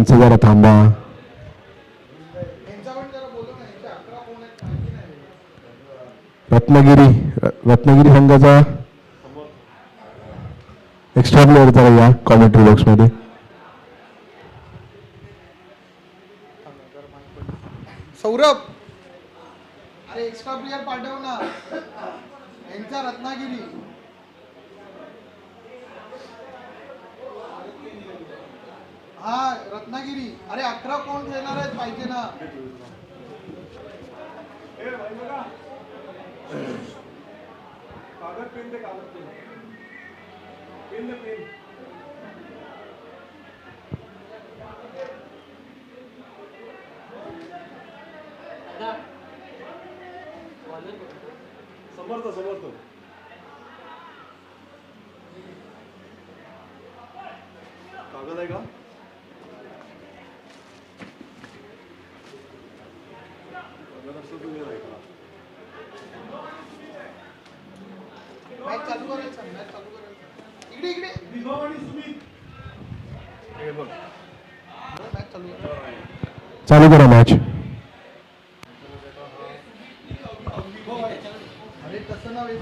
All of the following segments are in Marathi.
यांचं जरा थांबा. रत्नागिरी संघाचा एक्स्ट्रा प्लेअर जरा या कॉमेंट्री बॉक्स मध्ये. सौरभ, अरे एक्स्ट्रा प्लेयर पाठव ना यांचा रत्नागिरी. हा रत्नागिरी, अरे 11 कोण खेळणार आहेत पाहिजे ना. कागद पेन दे, कागद पेन पेन दे, पेन. समर्थ कागद आहे का? कागद असतो तुम्ही आहे का? मॅच चालू करायचं. इकडे विभव आणि सुमित हे बघ मॅच चालू करा मॅच. अरे तसं नव्हे.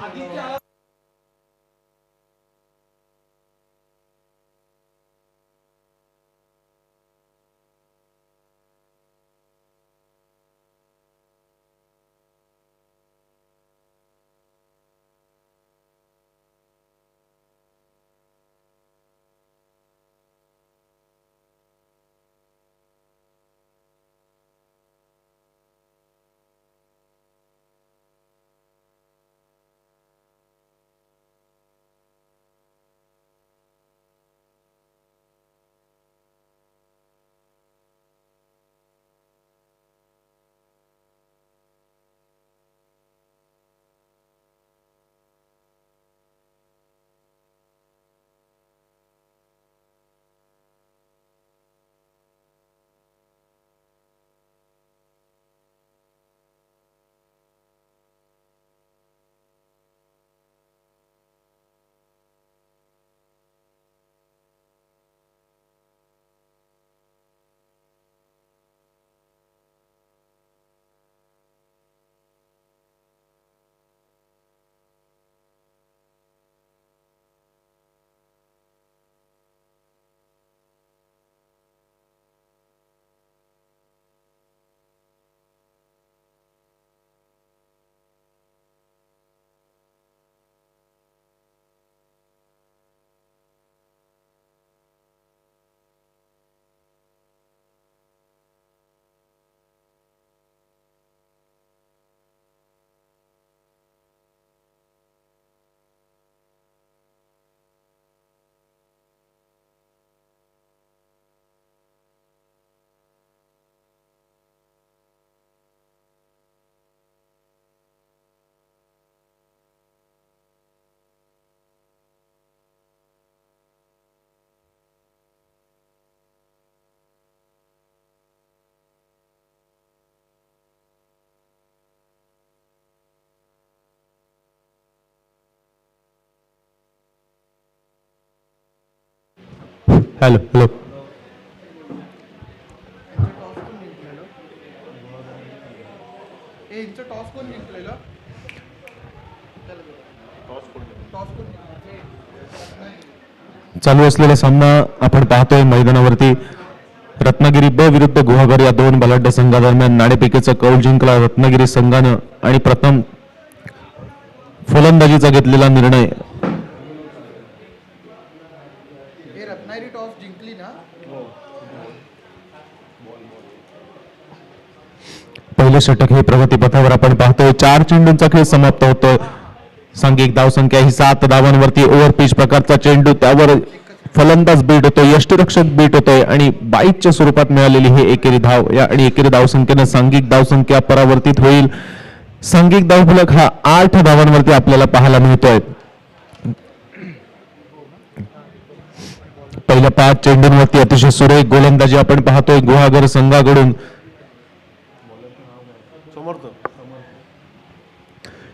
Hello hello. टॉस कोण जिंकलेलं? चालू असलेला सामना आपण पाहतोय मैदानावरती. रत्नागिरी ब विरुद्ध गुहागर या दोन बलाढ्य संघादरम्यान नाणेफेकीचा कौल जिंकला रत्नागिरी संघानं आणि प्रथम फलंदाजीचा घेतलेला निर्णय. रत्नागिरी टॉस जिंकली ना. पहिले षटक हे प्रगतीपथावर आपण पाहतोय. 4 चेंडूंचा खेळ समाप्त होतोय. सांघिक धावसंख्या ही 7 धावांवरती. ओव्हर पिच प्रकारचा चेंडू, त्यावर फलंदाज बीट होतोय, यष्टिरक्षक बीट होतोय आणि बाईटच्या स्वरूपात मिळालेली ही एकेरी धाव या आणि एकेरी धावसंख्येने सांघिक धावसंख्या परावर्तित होईल. सांघिक धावफलक हा 8 धावांवरती आपल्याला पाहायला मिळतोय. पहिल्या 5 चेंडूंवरती अतिशय सुरेख गोलंदाजी आपण पाहतोय गुहागर संघाकडून.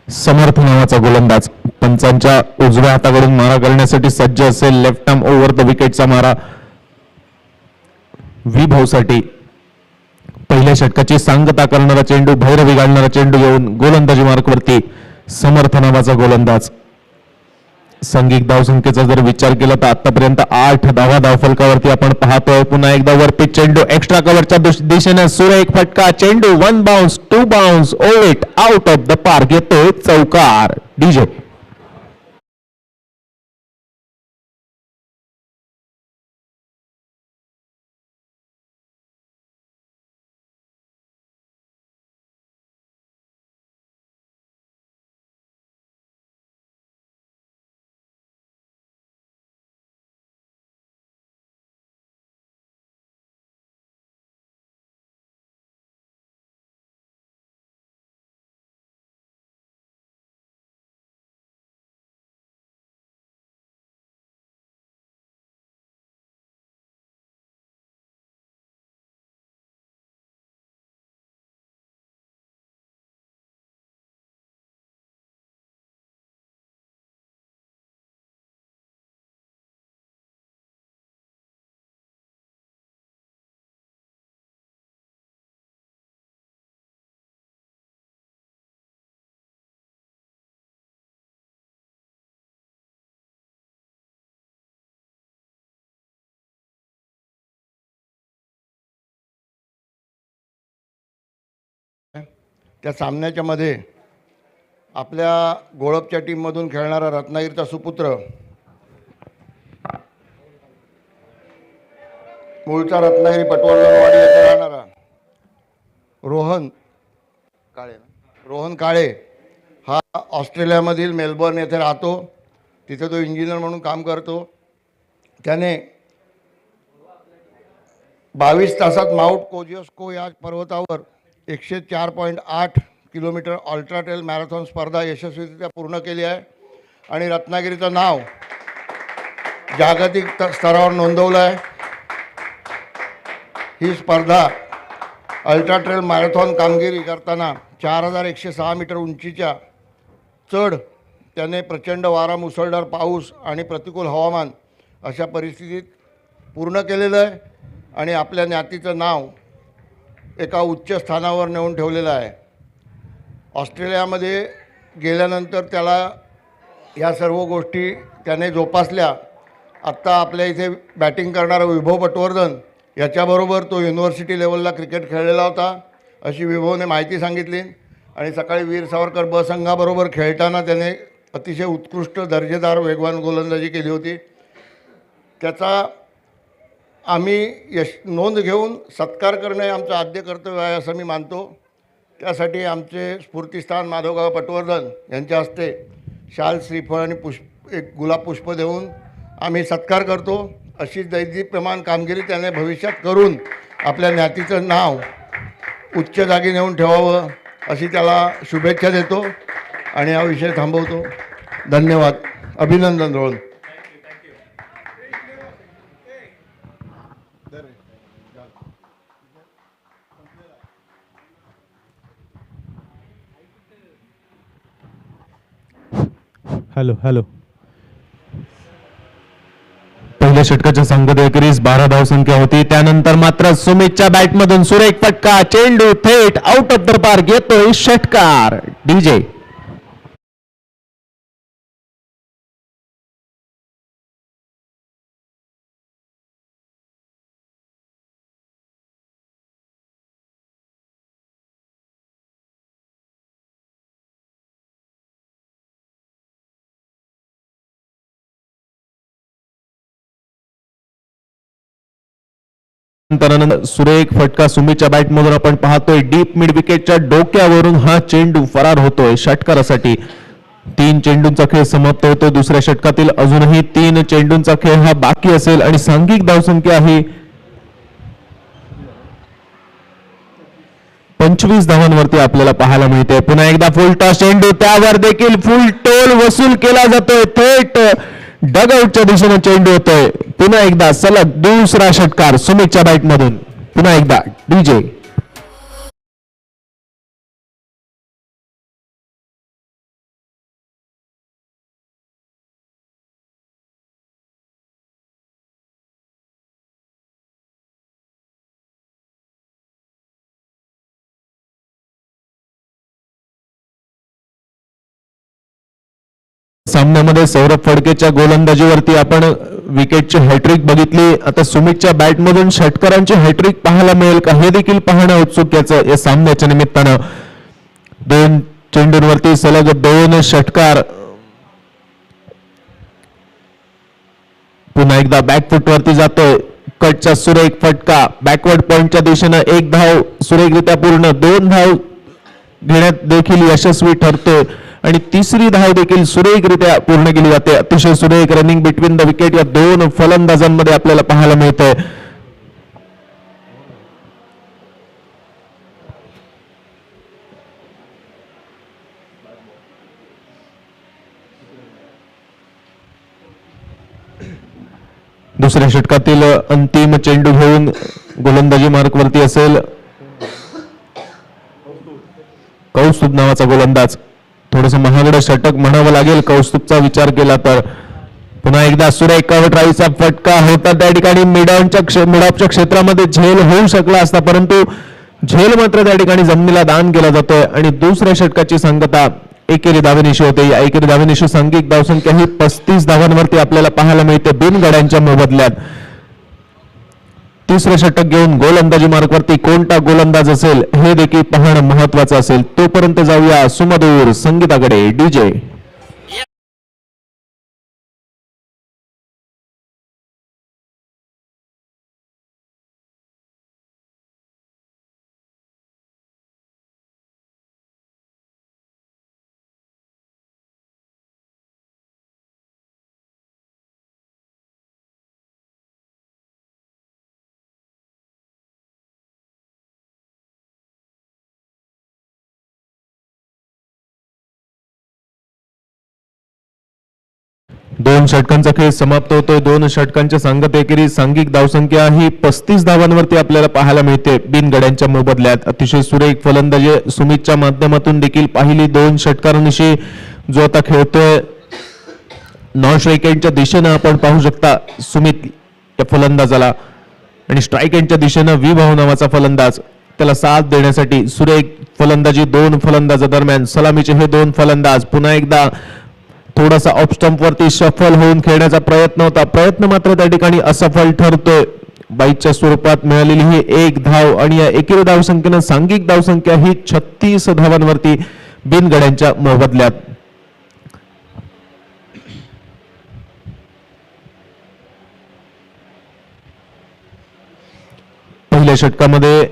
समर्थ नावाचा गोलंदाज पंचांच्या उजव्या हाताकडून मारा करण्यासाठी सज्ज असेल. लेफ्ट आर्म ओव्हर द विकेटचा मारा. विभवसाठी पहिल्या षटकाची सांगता करणारा चेंडू, भैरवी गाडणारा चेंडू येऊन गोलंदाजी मार्कवरती समर्थ नावाचा गोलंदाज. सांघिक धावसंख्येचा जर विचार केला तर आतापर्यंत 8 धावा धावफलकावरती आपण पाहतोय. पुन्हा एकदा वरपीच चेंडू एक्स्ट्रा कव्हरच्या दिशेने सुरेख फटका, चेंडू 1 bounce 2 bounce over out of the park, येतोय चौकार. डीजे त्या सामन्याच्या मध्ये आपल्या गोळपच्या टीममधून खेळणारा रत्नागिरीचा सुपुत्र, मूळचा रत्नागिरी पटवर्धनवाडी येथे राहणारा रोहन काळे हा ऑस्ट्रेलियामधील मेलबर्न येथे राहतो. तिथे तो इंजिनियर म्हणून काम करतो. त्याने 22 तासात माउंट कोजियोस्को या पर्वतावर 104.8 किलोमीटर अल्ट्रा ट्रेल मॅरेथॉन स्पर्धा यशस्वीरित्या पूर्ण केली आहे आणि रत्नागिरीचं नाव जागतिक स्तरावर नोंदवलं आहे. ही स्पर्धा अल्ट्रा ट्रेल मॅरेथॉन कामगिरी करताना 4106 मीटर उंचीच्या चढ त्याने प्रचंड वारा, मुसळधार पाऊस आणि प्रतिकूल हवामान अशा परिस्थितीत पूर्ण केलेलं आहे आणि आपल्या ज्ञातीचं नाव एका उच्च स्थानावर नेऊन ठेवलेलं आहे. ऑस्ट्रेलियामध्ये गेल्यानंतर त्याला या सर्व गोष्टी त्याने जोपासल्या. आत्ता आपल्या इथे बॅटिंग करणारा विभव पटवर्धन याच्याबरोबर तो युनिव्हर्सिटी लेवलला क्रिकेट खेळलेला होता अशी विभवने माहिती सांगितली आणि सकाळी वीर सावरकर ब संघाबरोबर खेळताना त्याने अतिशय उत्कृष्ट दर्जेदार वेगवान गोलंदाजी केली होती. त्याचा आम्ही नोंद घेऊन सत्कार करणे आमचं आद्य कर्तव्य आहे असं मी मानतो. त्यासाठी आमचे स्फूर्तिस्थान माधवगाव पटवर्धन यांच्या हस्ते शाल, श्रीफळ आणि एक गुलाब पुष्प देऊन आम्ही सत्कार करतो. अशी दैदिप्यमान कामगिरी त्याने भविष्यात करून आपल्या ज्ञातीचं नाव उच्च जागी नेऊन ठेवावं अशी त्याला शुभेच्छा देतो आणि हा विषय थांबवतो. धन्यवाद. अभिनंदन रोहन. हॅलो हॅलो पहिल्या षटकाच्या संघात एकरीस 12 धावसंख्या होती. त्यानंतर मात्र सुमितच्या बॅटमधून सुरेख फटका, चेंडू थेट आउट ऑफ द पार्क, येतोय षटकार. डीजे नंतर सुरेख फटका सुमितच्या बॅटमधून आपण पाहतोय. डीप मिड विकेटच्या डोक्यावरून हा चेंडू फरार होतोय षटकारासाठी. 3 चेंडूंचा खेळ समाप्त होतो. दुसऱ्या षटकातील अजूनही 3 चेंडूंचा खेळ हा बाकी असेल आणि सांघिक धावसंख्या ही 25 धावांवरती आपल्याला पाहायला मिळते. पुन्हा एकदा फुल टॉस चेंडू, त्यावर देखील फुल टोल वसूल केला जातोय. थेट डगआउटच्या दिशेने चेंडू होतोय. पुन्हा एकदा सलग दुसरा षटकार सुमितच्या बॅटमधून. पुन्हा एकदा डीजे सामन्यामध्ये सौरभ फडकेच्या गोलंदाजीवरती आपण विकेटची हॅट्रिक बघितली. आता सुमितच्या बॅटमधून षटकारांची हॅट्रिक पाहायला मिळेल का हे देखील पाहणं उत्सुकतेचं या सामन्याच्या निमित्तानं. 2 चेंडूंवरती सलग 2 षटकार. पुन्हा एकदा बॅकफुट वरती जातोय. कटचा सुरेख फटका बॅकवर्ड पॉइंटच्या दिशेनं 1 धाव सुरेखरित्या पूर्ण. 2 धाव घेण्यात देखील यशस्वी ठरतोय आणि 3री धाव देखील सुरेखरित्या पूर्ण केली जाते. अतिशय सुरेख रनिंग बिटवीन द विकेट या 2 फलंदाजांमध्ये आपल्याला पाहायला मिळतंय. दुसऱ्या षटकातील अंतिम चेंडू घेऊन गोलंदाजी मार्कवरती असेल कौस्तुभ नावाचा गोलंदाज. थोडस महागडं षटक म्हणावं लागेल कौस्तुभचा विचार केला तर. पुन्हा एकदा सुरेख कव्हर ड्राईव्हचा फटका होता त्या ठिकाणी मिडऑफच्या क्षेत्रामध्ये झेल होऊ शकला असता, परंतु झेल मात्र त्या ठिकाणी जमिनीला दान केला जातोय आणि दुसऱ्या षटकाची सांगता एकेरी धावेनिशी होते. या एकेरी धावेनिशी सांघिक धावसंख्या ही 35 धावांवरती आपल्याला पाहायला मिळते बिनगड्यांच्या मोबदल्यात. 3रं षटक घेऊन गोलंदाजी मार्कवरती कोणता गोलंदाज असेल हे देखील पाहणं महत्वाचं असेल. तोपर्यंत जाऊया सुमधूर संगीताकडे. डीजे दोन षटकांचा खेळ समाप्त होतोय. 2 षटकांच्या सांगत एकेरी सांघिक धावसंख्या ही 35 धावांवरती आपल्याला पाहायला मिळते बिनगड्यांच्या मोबदल्यात. अतिशय सुरेख फलंदाजी सुमितच्या माध्यमातून देखील पाहिली. 2 षटकारांनिशी जो आता खेळतोय नॉन स्ट्राईक एंडच्या दिशेनं आपण पाहू शकता सुमित या फलंदाजाला आणि स्ट्राईक एंडच्या दिशेनं विभाव नावाचा फलंदाज त्याला साथ देण्यासाठी. सुरेख फलंदाजी 2 फलंदाजादरम्यान. सलामीचे हे 2 फलंदाज. पुन्हा एकदा थोडासा ऑफ स्टंप वरती शफल होऊन खेळण्याचा प्रयत्न होता, प्रयत्न मात्र त्या ठिकाणी असफल ठरतोय. बाईच्या स्वरूपात मिळालेली ही 1 धाव आणि या एकेरी धावसंख्येनं सांघिक धावसंख्या ही 36 धावांवरती बिनगड्यांच्या मोबदल्यात. पहिल्या षटकामध्ये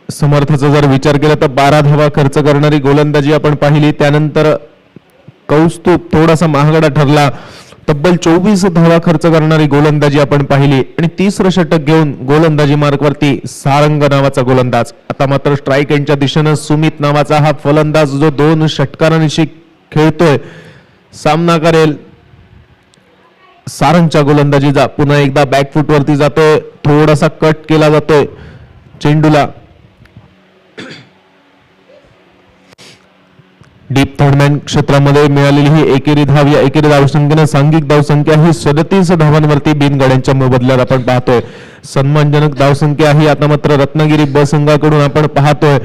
समर्थाचा जर विचार केला तर 12 धावा खर्च करणारी गोलंदाजी आपण पाहिली. त्यानंतर कौस्तुभ थोडासा महागडा ठरला. तब्बल 24 धावा खर्च करणारी गोलंदाजी आपण पाहिली आणि 3रं षटक घेऊन गोलंदाजी मार्कवरती सारंग नावाचा गोलंदाज. आता मात्र स्ट्राईक एंडच्या दिशेनं सुमित नावाचा हा फलंदाज जो 2 षटकारांनिशी खेळतोय सामना करेल सारंगच्या गोलंदाजीचा. पुन्हा एकदा बॅकफुट वरती जातोय. थोडासा कट केला जातोय चेंडूला. डीप थर्डमॅन क्षेत्रामध्ये मिळालेली ही एकेरी धाव या एकेरी धावसंख्येनं सांघिक धावसंख्या ही 37 धावांवरती बिनगड्यांच्या मोबदल्यात आपण पाहतोय. सन्मानजनक धावसंख्या ही आता मात्र रत्नागिरी ब संघाकडून आपण पाहतोय.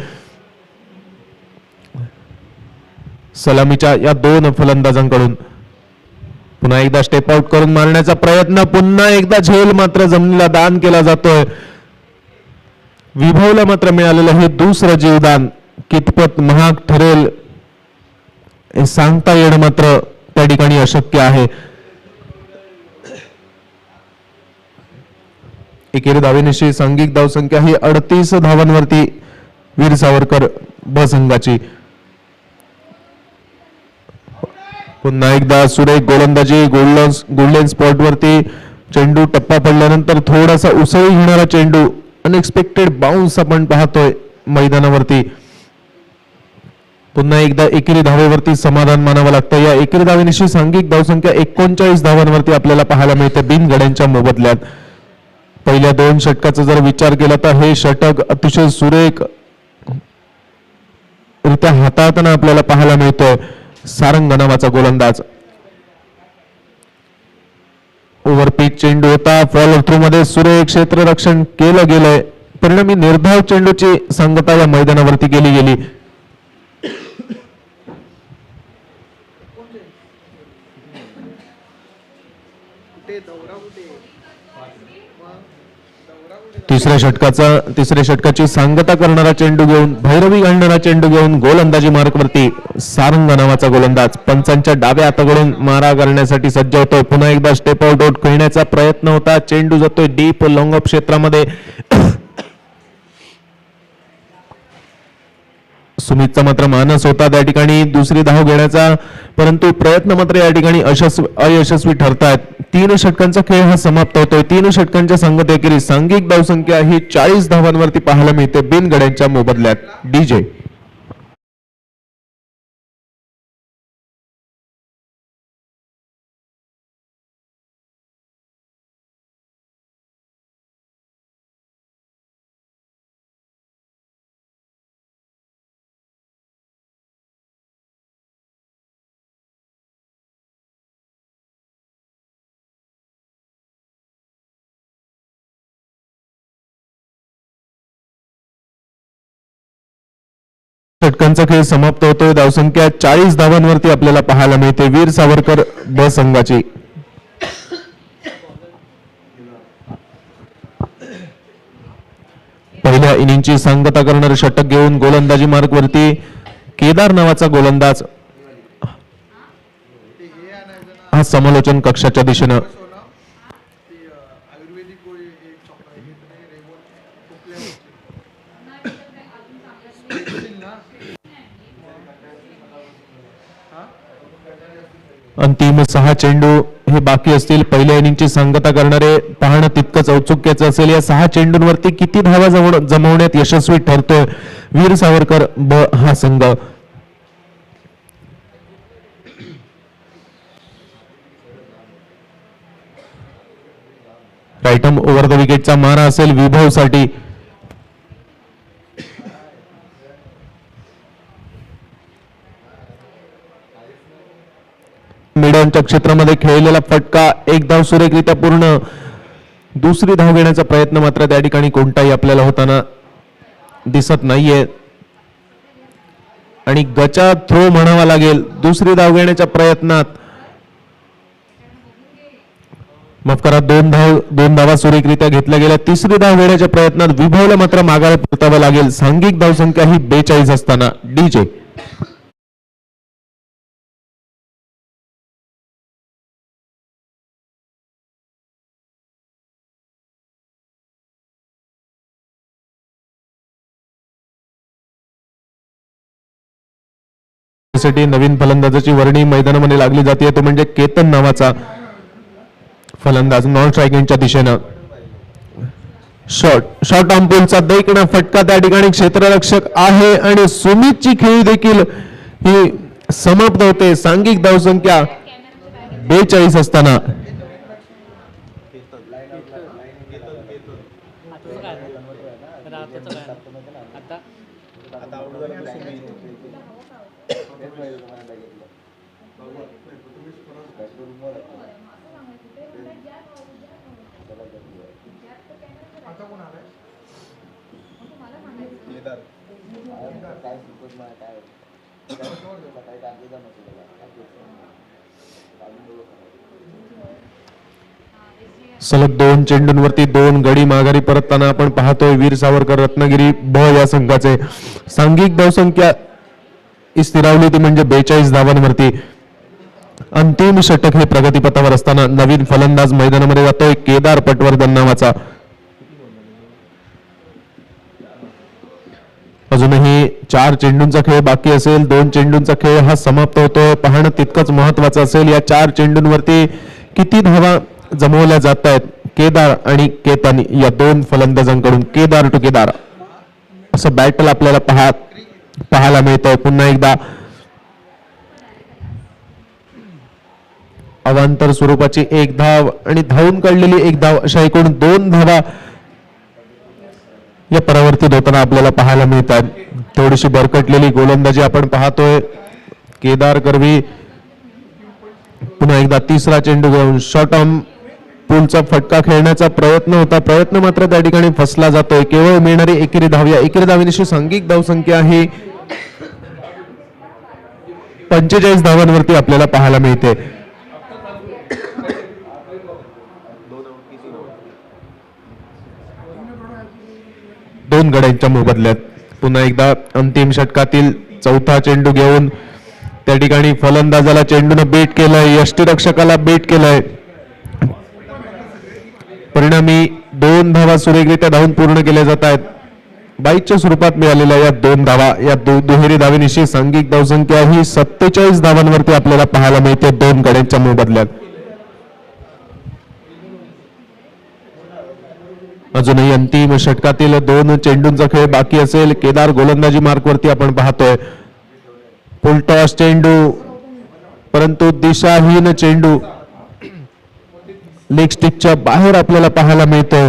सलामीच्या या 2 फलंदाजांकडून. पुन्हा एकदा स्टेप आउट करून मारण्याचा प्रयत्न. पुन्हा एकदा झेल मात्र जमिनीला दान केला जातोय. विभवला मात्र मिळालेलं हे 2रं जीवदान कितपत महाग ठरेल हे सांगता येणं मात्र त्या ठिकाणी अशक्य आहे. एकेरी धावेनिशी सांघिक धावसंख्या ही 38 धावांवरती वीर सावरकर ब संघाची. पुन्हा एकदा सुरेख गोलंदाजी. गोल्डन स्पॉट वरती चेंडू टप्पा पडल्यानंतर थोडासा उसळी घेणारा चेंडू अनएक्सपेक्टेड बाउन्स आपण पाहतोय मैदानावरती. पुन्हा एकदा एकेरी धावेवरती समाधान मानावं लागतं. या एकेरी धावेनिशी सांघिक धावसंख्या 39 धावांवरती आपल्याला पाहायला मिळते बिनगड्यांच्या मोबदल्यात. पहिल्या 2 षटकाचा जर विचार केला तर हे षटक अतिशय सुरेख रित्या हाताळताना आपल्याला पाहायला मिळतोय सारंग नावाचा गोलंदाज. ओव्हरपिच चेंडू होता. फॉलो थ्रू मध्ये सुरेख क्षेत्ररक्षण केलं गेलंय. परिणामी निर्धाव चेंडूची सांगता या मैदानावरती केली गेली. कुठे दौरा कुठे मग दौरा कुठे तिसऱ्या षटकाची सांगता करणारा चेंडू घेऊन भैरवी घालणारा चेंडू घेऊन गोलंदाजी मार्कवरती सारंग नावाचा गोलंदाज पंचांच्या डाव्या हाताकडून मारा करण्यासाठी सज्ज होतोय. पुन्हा एकदा स्टेप आउट खेळण्याचा प्रयत्न होता. चेंडू जातोय डीप लॉंग ऑफ क्षेत्रामध्ये. सुमितचा मात्र मानस होता त्या ठिकाणी दुसरी धाव घेण्याचा, परंतु प्रयत्न मात्र या ठिकाणी अयशस्वी ठरतायत. 3 षटकांचा खेळ हा समाप्त होतोय. 3 षटकांच्या सांगतेखेरीज सांघिक धावसंख्या ही 40 धावांवरती पाहायला मिळते बिनगड्यांच्या मोबदल्यात. डीजे षटकांचा खेळ समाप्त होतोय. धावसंख्या 40 धावांवरती आपल्याला पाहायला मिळते वीर सावरकर ब संघाची. पहिल्या इनिंगची सांगता करणारे षटक घेऊन गोलंदाजी मार्कवरती केदार नावाचा गोलंदाज हा समालोचन कक्षाच्या दिशेनं आयुर्वेदिक गोळी एक चॉकलेट रेवॉन अंतिम 6 चेंडू हे बाकी असतील. पहिल्या इनिंगची सांगता करणारे पाहणं तितकंच औत्सुक्याचं असेल. या 6 चेंडूंवरती किती धावा जमवण्यात यशस्वी ठरतोय वीर सावरकर ब हा संघ. राईटम ओव्हर द विकेटचा मारा असेल विभव साठी. मिडनच्या क्षेत्रामध्ये खेळलेला फटका एक धाव सुरेखरित्या पूर्ण. दुसरी धाव घेण्याचा प्रयत्न मात्र त्या ठिकाणी कोणताही आपल्याला होताना दिसत नाहीये आणि गचा थ्रो म्हणावा लागेल. दुसरी धाव घेण्याच्या प्रयत्नात माफ करा 2 धावा सुरेखरित्या घेतल्या गेल्या. तिसरी धाव घेण्याच्या प्रयत्नात विभवला मात्र मागायला परतावं लागेल. सांघिक धावसंख्या ही 42 असताना. डीजे साठी नवीन फलंदाजाची वर्णी मैदानामध्ये लागली जाते तो म्हणजे केतन नावाचा फलंदाज नॉन स्ट्रायकिंगच्या दिशेनं. शॉर्ट ऑन पूलचा दैकणा फटका त्या ठिकाणी क्षेत्ररक्षक आहे आणि सुमितची खेळी देखील ही समाप्त होते. सांघिक धावसंख्या 42 असताना. सलग 2 चेंडूंवरती 2 गडी माघारी परतताना आपण पाहतोय वीर सावरकर रत्नागिरी ब या संघाचे. सांघिक धावसंख्या स्थिरावली ती म्हणजे 42 धावांवरती. अंतिम षटक हे प्रगतीपथावर असताना नवीन फलंदाज मैदानामध्ये जातोय केदार पटवर्धन नावाचा. अजूनही 4 चेंडूंचा खेळ बाकी असेल. 2 चेंडूंचा खेळ हा समाप्त होतोय. पाहणं तितकंच महत्वाचं असेल. या 4 चेंडूंवरती किती धावा जमवल्या जात आहेत केदार आणि केतन या 2 फलंदाजांकडून. केदार टू केदार असं बॅटल आपल्याला पाहायला मिळतंय. पुन्हा एकदा अवांतर स्वरूपाची 1 धाव आणि धावून काढलेली 1 धाव अशा एकूण 2 धावा या परावर्तित होताना आपल्याला पाहायला मिळतात. थोडीशी भरकटलेली गोलंदाजी आपण पाहतोय. केदार करवी पुन्हा एकदा तिसरा चेंडू घेऊन शॉर्ट ऑन पूलचा फटका खेळण्याचा प्रयत्न होता. प्रयत्न मात्र त्या ठिकाणी फसला जातोय. केवळ मिळणारी एकेरी धाव. या एकेरी धावेनिशी सांघिक धावसंख्या ही 45 धावांवरती आपल्याला पाहायला मिळते. 2 गड्यांच्या मोबदल्यात. पुन्हा एकदा अंतिम षटकातील चौथा चेंडू घेऊन त्या ठिकाणी फलंदाजाला चेंडूनं बीट केलंय, यष्टीरक्षकाला बीट केलंय. परिणामी 2 धावा सुरेखरित्या धावून पूर्ण केल्या जात आहेत. बाईच्या स्वरूपात मिळालेल्या या 2 धावा, या दुहेरी धावेनिशी सांघिक धावसंख्या ही 47 धावांवरती आपल्याला पाहायला मिळते 2 गड्यांच्या मोबदल्यात. अजूनही अंतिम षटकातील 2 चेंडूंचा खेळ बाकी असेल. केदार गोलंदाजी मार्कवरती आपण पाहतोय. फुलटॉस चेंडू, परंतु दिशाहीन चेंडू लेग स्टिकच्या बाहेर आपल्याला पाहायला मिळतो.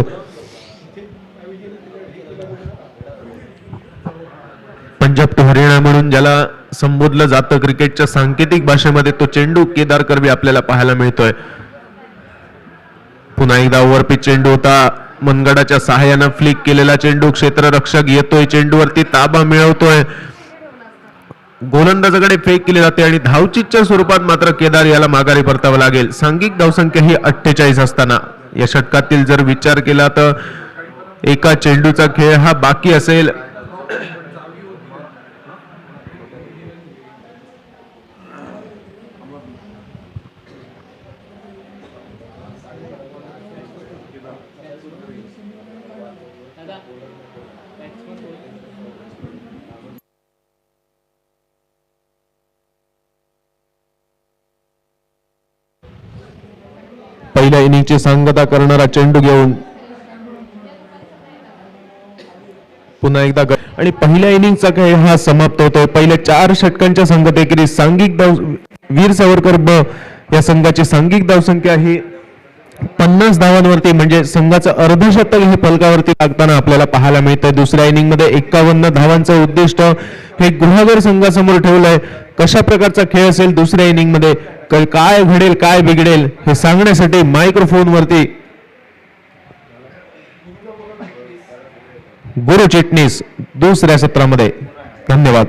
पंजाब टू हरियाणा म्हणून ज्याला संबोधलं जातं क्रिकेटच्या सांकेतिक भाषेमध्ये, तो चेंडू केदार कर्वे आपल्याला पाहायला मिळतोय. पुन्हा एकदा ओव्हरपिच चेंडू होता. मनगडाच्या सहाय्यानं फ्लिक केलेला चेंडू, क्षेत्ररक्षक येतोय, चेंडूवरती ताबा मिळवतोय, गोलंदाजाकडे फेक केली जाते आणि धावचीच्या स्वरूपात मात्र केदार याला माघारी परतावं लागेल. सांघिक धावसंख्या ही 48 असताना या षटकातील जर विचार केला तर एका चेंडूचा खेळ हा बाकी असेल. पहिल्या इनिंगची सांगता करणारा चेंडू घेऊन पुन्हा एकदा आणि पहिल्या इनिंगचा खेळ हा समाप्त होतोय. पहिल्या 4 षटकांच्या संगतेखेरीज सांघिक धाव वीर सावरकर ब या संघाची सांघिक धावसंख्या ही 50 धावांवरती, म्हणजे संघाचं अर्धशतक हे फलकावरती लागताना आपल्याला पाहायला मिळतंय. दुसऱ्या इनिंग मध्ये 51 धावांचं उद्दिष्ट हे गुहागर संघासमोर ठेवलंय. कशा प्रकारचा खेळ असेल दुसऱ्या इनिंग मध्ये, काय घडेल काय बिघडेल हे सांगण्यासाठी मायक्रोफोन वरती गुरु चिटणीस दुसऱ्या सत्रामध्ये. धन्यवाद.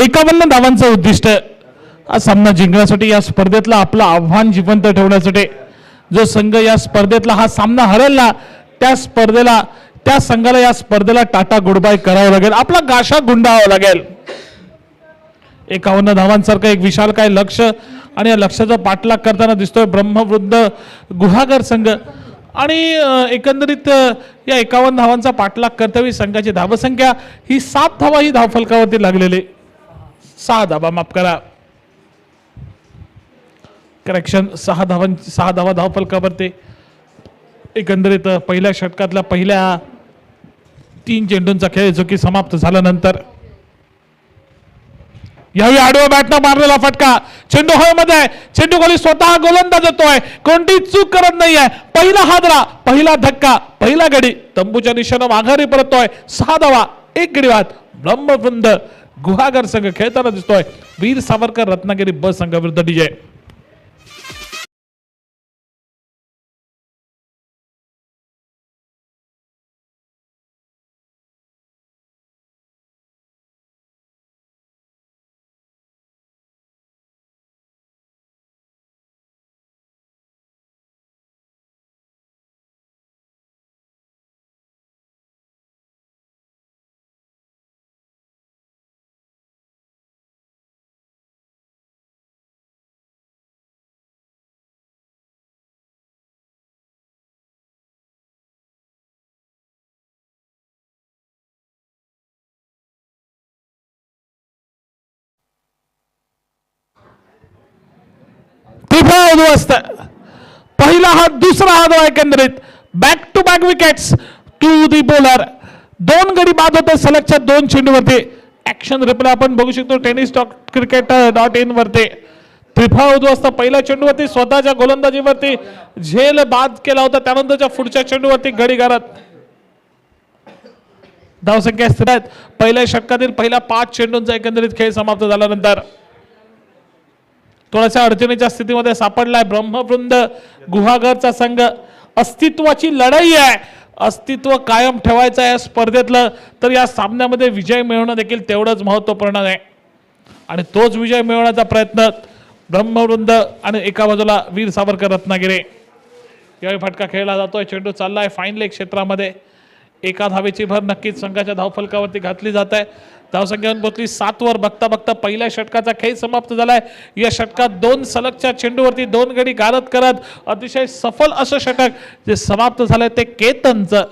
एकावन्न धावांचं उद्दिष्ट हा सामना जिंकण्यासाठी, या स्पर्धेतला आपलं आव्हान जिवंत ठेवण्यासाठी जो संघ या स्पर्धेतला हा सामना हरेल ना, त्या संघाला या स्पर्धेला टाटा गुड बाय करावं लागेल, आपला गाशा गुंडाळावा लागेल. 51 धावांसारखं एक विशालकाय लक्ष आणि या लक्ष्याचा पाठलाग करताना दिसतोय ब्रह्मवृद्ध गुहागर संघ. आणि एकंदरीत या 51 धावांचा पाठलाग करताना संघाची धावसंख्या ही 7 धावा ही धावफलकावरती लागलेली, 6 धावा माफ करा, करेक्शन 6 धावा धावफलकावरती. एकंदरीत पहिल्या षटकातल्या पहिल्या 3 चेंडूंचा खेळ जो की समाप्त झाल्यानंतर यावेळी आडव्या बॅटनं मारलेला फटका, चेंडू हवेमध्ये आहे, चेंडू खाली स्वतः गोलंदाज येतोय, कोणती चूक करत नाहीये, पहिला हादरा, पहिला धक्का, पहिला गडी तंबूच्या दिशेनं माघारी परततोय. 6 धावा 1 गडी बाद. ब्रह्मवृंद गुहागर संघ खेळताना दिसतोय वीर सावरकर रत्नागिरी ब संघ विरुद्ध डीजे. उद्ध्वस्त, पहिला हात, दुसरा हात, एकंदरीत back to back wickets to the bowler. 2 गडी बाद होते सलगच्या 2 चेंडूवरती. ऍक्शन रिप्ले आपण बघू शकतो tennis.cricket.in वरती. त्रिफळ उद्ध्वस्त, पहिल्या चेंडूवरती स्वतःच्या गोलंदाजीवरती झेल बाद केला होता, त्यानंतरच्या पुढच्या चेंडूवरती गडी गारत. धावसंख्या स्थिर आहेत. पहिल्या षटकातील पहिल्या 5 चेंडूंचा एकंदरीत खेळ समाप्त झाल्यानंतर थोड्याशा अडचणीच्या स्थितीमध्ये सापडलाय ब्रह्मवृंद गुहागरचा संघ. अस्तित्वाची लढाई आहे, अस्तित्व कायम ठेवायचं आहे स्पर्धेतलं, तर या सामन्यामध्ये विजय मिळवणं देखील तेवढंच महत्त्वपूर्ण आहे. आणि तोच विजय मिळवण्याचा प्रयत्न ब्रह्मवृंद आणि एका बाजूला वीर सावरकर रत्नागिरी. यावेळी फटका खेळला जातोय, चेंडू चाललाय फाईन लेग क्षेत्रामध्ये. एका धावेची भर नक्कीच संघाच्या धावफलकावरती घातली जात आहे. धावसंख्या पोहोचली 7 वर. बघता बघता पहिल्या षटकाचा खेळ समाप्त झालाय. या षटकात 2 सलगच्या चेंडूवरती 2 गडी गारद करत अतिशय सफल असं षटक जे समाप्त झालंय ते केतनचं.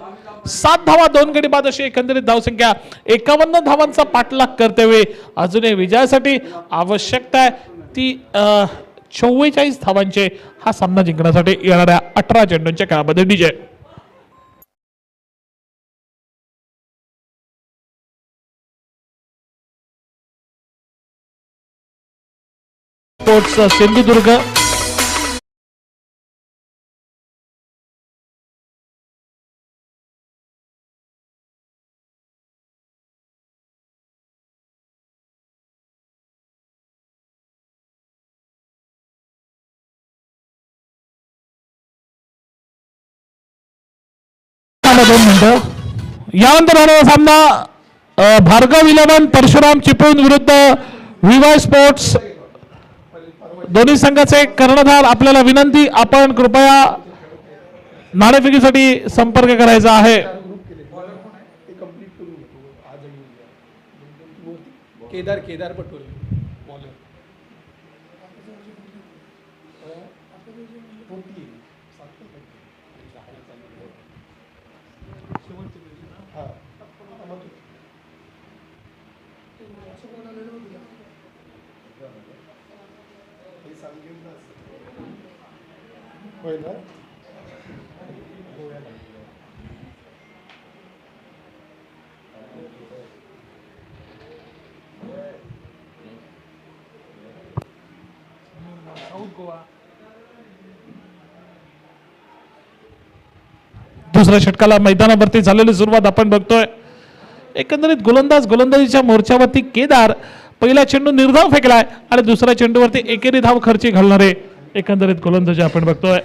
7 धावा 2 गडी बाद अशी एकंदरीत धावसंख्या. 51 धावांचा पाठलाग करतेवेळी अजूनही विजयासाठी आवश्यकता आहे ती 44 धावांचे हा सामना जिंकण्यासाठी येणाऱ्या 18 चेंडूंच्या खेळामध्ये डीजे. स्पोर्ट्स सिंधुदुर्ग यानंतर होणारा सामना भार्गव 11 परशुराम चिपळूण विरुद्ध विवाय स्पोर्ट्स. दोन्ही संघाचे कर्णधार आपल्याला विनंती, आपण कृपया नाणेफेकीसाठी संपर्क करायचा आहे. केदार पटोले दुसऱ्या षटकाला मैदानावरती झालेली सुरुवात आपण बघतोय. एकंदरीत गोलंदाजीच्या मोर्चावरती केदार पहिला चेंडू निर्धाव फेकलाय आणि दुसऱ्या चेंडूवरती एकेरी धाव खर्ची घालणारे एकंदरीत गोलंदाजी आपण बघतोय.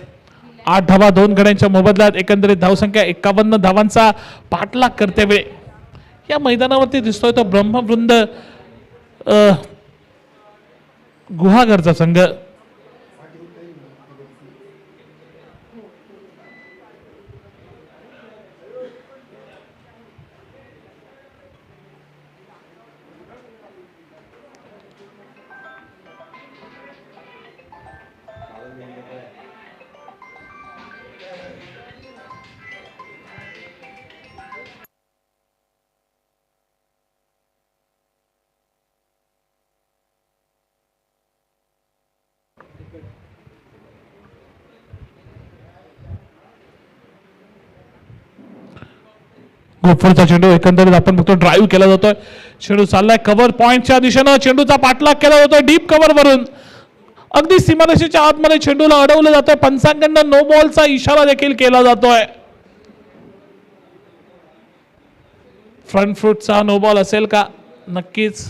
8 धावा 2 गड्यांच्या मोबदल्यात एकंदरीत धावसंख्या 51 धावांचा पाठलाग करते वेळी या मैदानावरती दिसतोय तो ब्रह्मवृंद गुहागरचा संघ. गोफरचा चेंडू एकंदरीत आपण बघतो ड्राईव्ह केला जातोय. चेंडू चाललाय कव्हर पॉइंटच्या दिशेनं. चेंडूचा पाठलाग केला जातोय डीप कव्हर वरून. अगदी सीमारेषेच्या आतमध्ये चेंडूला अडवलं जातोय. पंचांकडनं नो बॉलचा इशारा देखील केला जातोय. फ्रंट फूटचा नो बॉल असेल का? नक्कीच.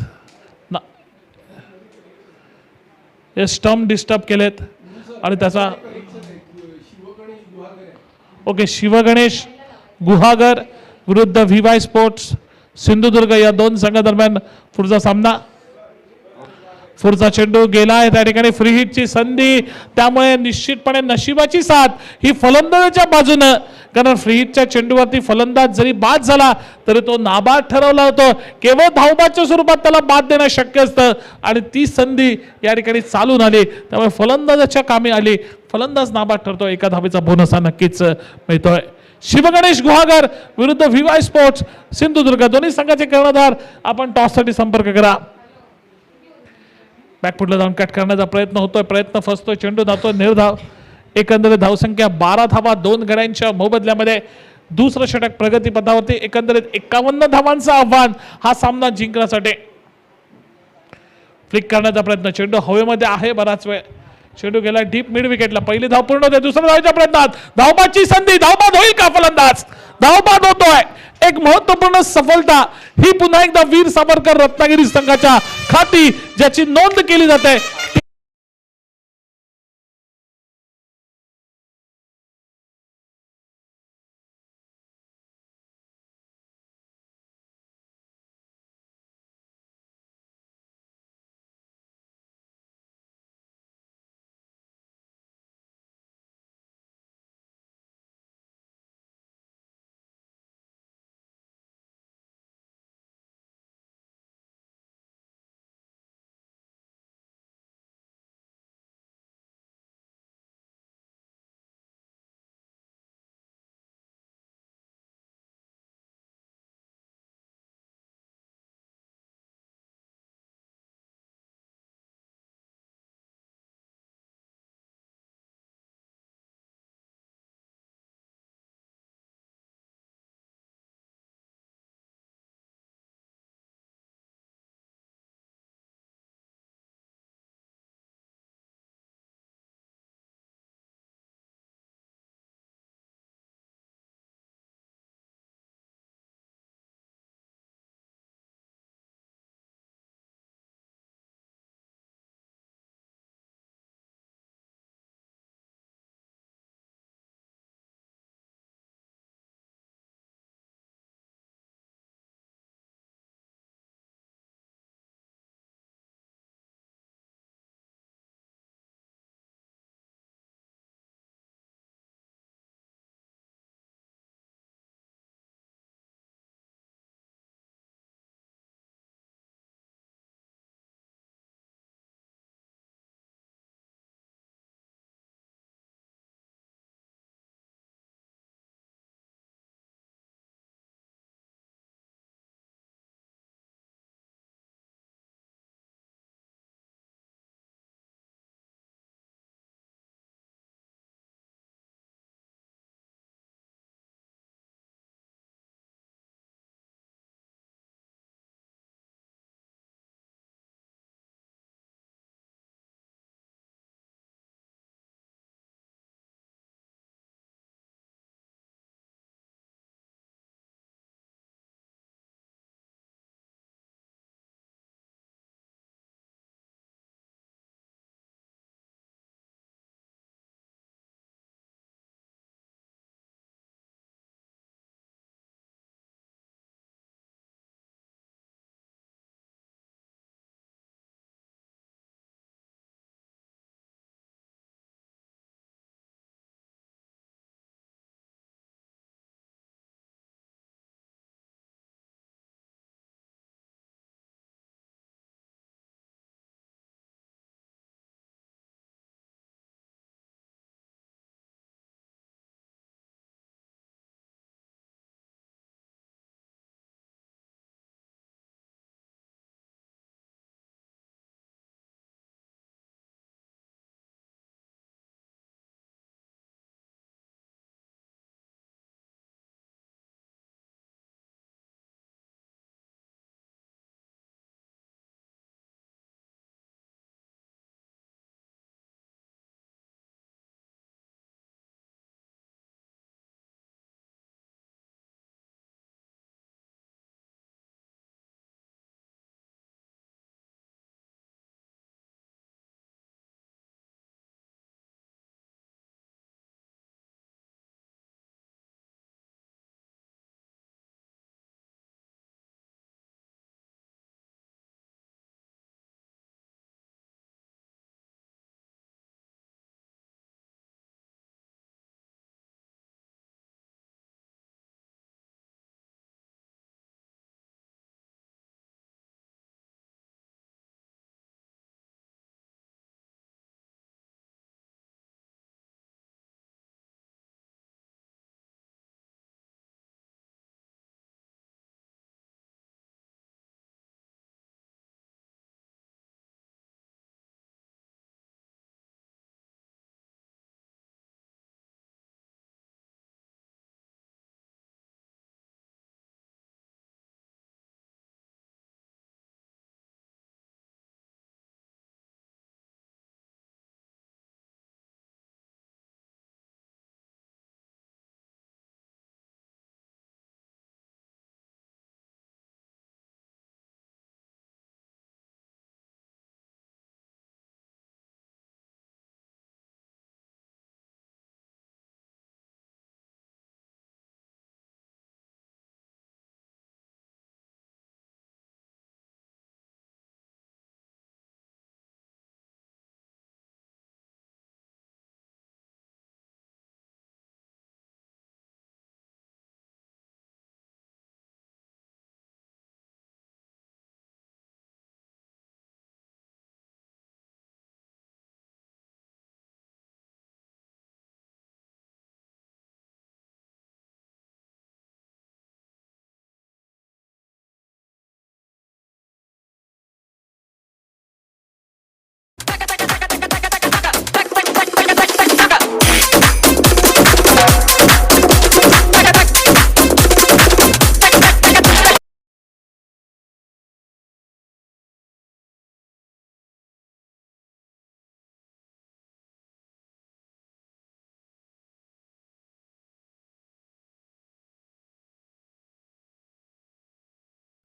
हे स्टंप डिस्टर्ब केलेत आणि त्याचा ओके शिवगणेश गुहागर विरुद्ध व्ही स्पोर्ट्स सिंधुदुर्ग या दोन संघादरम्यान पुढचा सामना. पुढचा चेंडू गेलाय त्या ठिकाणी फ्री हिटची संधी. त्यामुळे निश्चितपणे नशिबाची साथ ही फलंदाजाच्या बाजूनं. कारण फ्री हिटच्या चेंडूवरती फलंदाज जरी बाद झाला तरी तो नाबाद ठरवला होतो. केवळ धावबादच्या स्वरूपात त्याला बाद देणं शक्य असतं आणि ती संधी या ठिकाणी चालून आली. त्यामुळे फलंदाजाच्या कामी आली. फलंदाज नाबाद ठरतो. एका धावेचा बोनस हा नक्कीच मिळतोय. शिवगणेश गुहागर विरुद्ध व्ही स्पोर्ट्स सिंधुदुर्ग दोन्ही संघाचे कर्णधार. आपण टॉससाठी संपर्क करा. बॅकफुटला जाऊन कट करण्याचा प्रयत्न होतोय. प्रयत्न फसतोय. चेंडू धावतोय निर्धाव. एकंदरीत धावसंख्या 12 धावा 2 गड्यांच्या मोबदल्यामध्ये दुसरं षटक प्रगतीपथावरती. एकंदरीत 51 धावांचं आव्हान हा सामना जिंकण्यासाठी. फ्लिक करण्याचा प्रयत्न. चेंडू हवेमध्ये आहे बराच वेळ. चेंडू गेला डीप मिड विकेटला. पहिली धाव पूर्ण होते. दुसऱ्या धावेच्या प्रयत्नात धावबादची संधी. धावबाद होईल का? फलंदाज धावबाद होतोय. एक महत्वपूर्ण सफलता ही पुन्हा एकदा वीर सावरकर रत्नागिरी संघाच्या खाती ज्याची नोंद केली जाते.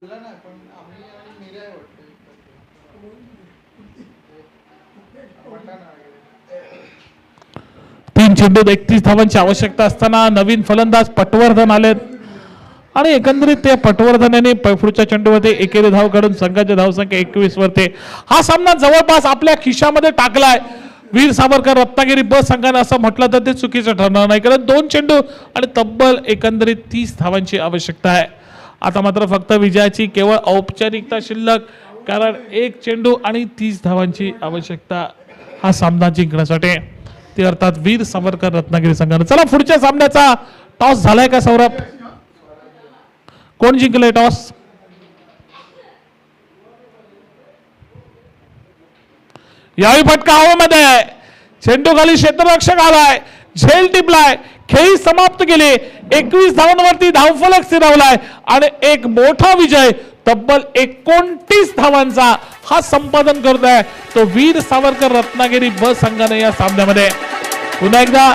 बोलला नाही पण आम्ही आणि मीरा आहे वाटतं. तीन चेंडूत 31 धावांची आवश्यकता असताना नवीन फलंदाज पटवर्धन आलेत आणि एकंदरीत त्या पटवर्धन यांनी पुढच्या चेंडूवरती एकेरी धाव काढून संघाची धावसंख्या 21 वरती हा सामना जवळपास आपल्या खिशामध्ये टाकलाय. वीर सावरकर रत्नागिरी ब संघाने असं म्हटलं तर ते चुकीचं ठरणार नाही, कारण 2 चेंडू आणि तब्बल एकंदरीत 30 धावांची आवश्यकता आहे. आता मात्र फक्त विजयाची केवळ औपचारिकता शिल्लक, कारण 1 चेंडू आणि 30 धावांची आवश्यकता हा सामना जिंकण्यासाठी. ते अर्थात वीर सावरकर रत्नागिरी संघाने. चला पुढच्या सामन्याचा टॉस झालाय का सौरभ? कोण जिंकलंय टॉस? यावेळी फटका हवेमध्ये, चेंडू खाली क्षेत्ररक्षक आलाय, झेल टिपलाय, खेळी समाप्त केली. 21 धावांवरती धावफलक स्थिरावलाय आणि एक मोठा विजय तब्बल 29 धावांचा हा संपादन करतोय तो वीर सावरकर रत्नागिरी ब संघाने या सामन्यामध्ये. पुन्हा एकदा